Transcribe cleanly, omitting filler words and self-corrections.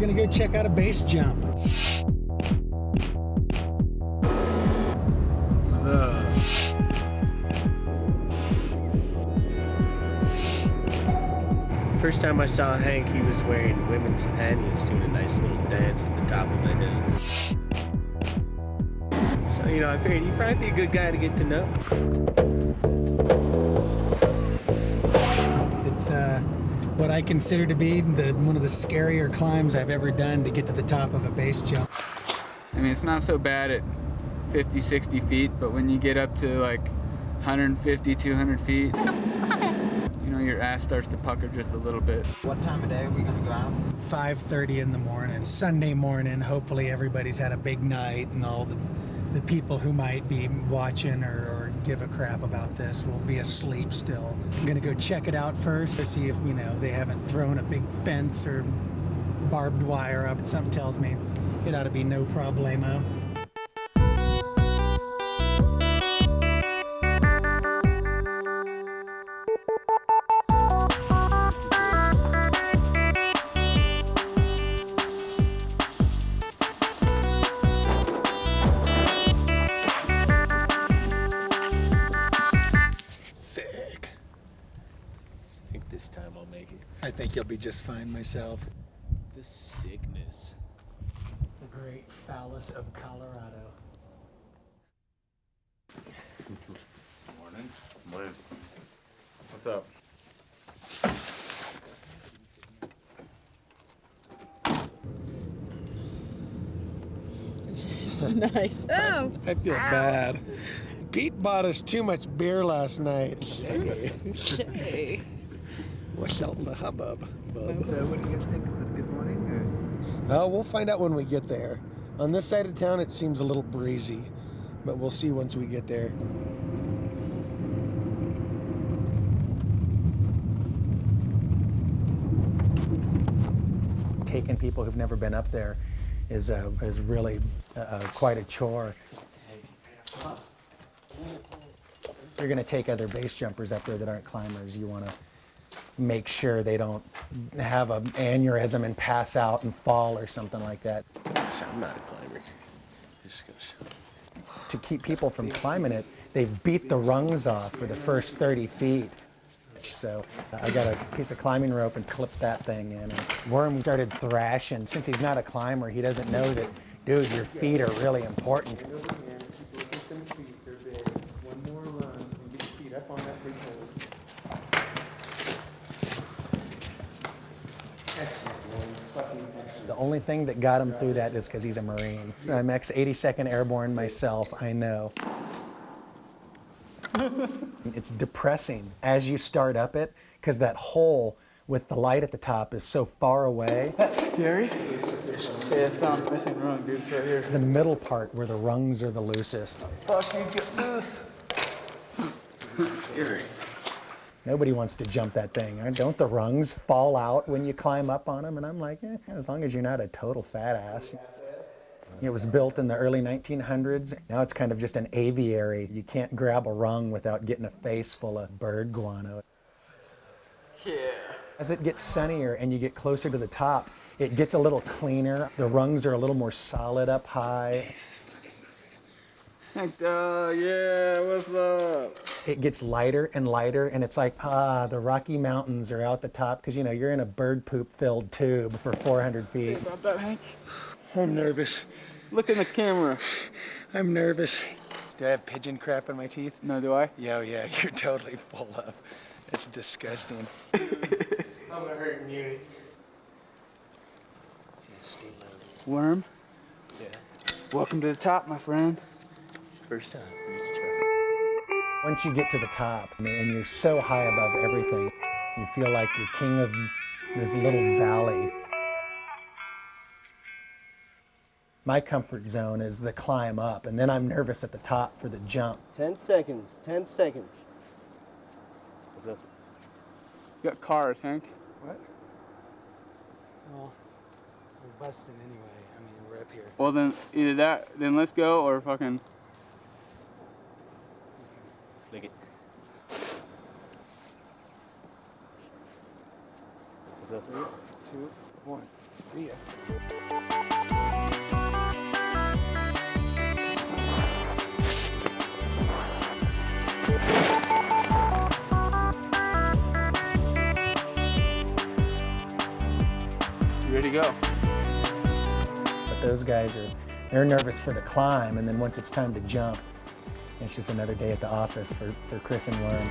gonna go check out a base jump. What's up? First time I saw Hank, he was wearing women's panties, doing a nice little dance at the top of the hill. So, you know, I figured he'd probably be a good guy to get to know. It's what I consider to be one of the scarier climbs I've ever done to get to the top of a base jump. I mean, it's not so bad at 50, 60 feet, but when you get up to like 150, 200 feet, you know, your ass starts to pucker just a little bit. What time of day are we gonna go out? 5:30 in the morning, Sunday morning. Hopefully everybody's had a big night, and all the people who might be watching or give a crap about this will be asleep still. I'm gonna go check it out first to see if, you know, they haven't thrown a big fence or barbed wire up. Something tells me it ought to be no problemo. I think you'll be just fine myself. The sickness. The great phallus of Colorado. Morning. Morning. What's up? Nice. Oh. I feel bad. Pete bought us too much beer last night. Hey. What's all the hubbub, bub? So what do you guys think? Is it a good morning or? Well, we'll find out when we get there. On this side of town, it seems a little breezy, but we'll see once we get there. Taking people who've never been up there is really quite a chore. You're going to take other base jumpers up there that aren't climbers. You want to make sure they don't have an aneurysm and pass out and fall or something like that. So I'm not a climber. Just goes. To keep people from climbing it, they've beat the rungs off for the first 30 feet. So I got a piece of climbing rope and clipped that thing in. And Worm started thrashing. Since he's not a climber, he doesn't know that, dude, your feet are really important. The only thing that got him through that is because he's a Marine. I'm ex-82nd Airborne myself, I know. It's depressing as you start up it, because that hole with the light at the top is so far away. That's scary. Okay, I found missing rung, dude. It's right here. It's the middle part where the rungs are the loosest. Fuck, you get loose. Scary. Nobody wants to jump that thing. Don't the rungs fall out when you climb up on them? And I'm like, as long as you're not a total fat ass. It was built in the early 1900s. Now it's kind of just an aviary. You can't grab a rung without getting a face full of bird guano. Yeah. As it gets sunnier and you get closer to the top, it gets a little cleaner. The rungs are a little more solid up high. Yeah, what's up? It gets lighter and lighter, and it's like, the Rocky Mountains are out the top, because, you know, you're in a bird poop-filled tube for 400 feet. Hey, about that, Hank? I'm nervous. Look in the camera. I'm nervous. Do I have pigeon crap in my teeth? No, do I? Yeah, you're totally full of. It's disgusting. I'm a hurting you. Yeah, stay low. Worm? Yeah. Welcome to the top, my friend. First time. Once you get to the top, and you're so high above everything, you feel like you're king of this little valley. My comfort zone is the climb up, and then I'm nervous at the top for the jump. 10 seconds. 10 seconds. What's up? You got cars, Hank. What? Well, we're busting anyway. I mean, we're up here. Well, then either that, then let's go, or fucking. Lick it. What's up? 3, 2, 1. See ya. You ready to go? But those guys they're nervous for the climb, and then once it's time to jump, it's just another day at the office for Chris and Worm.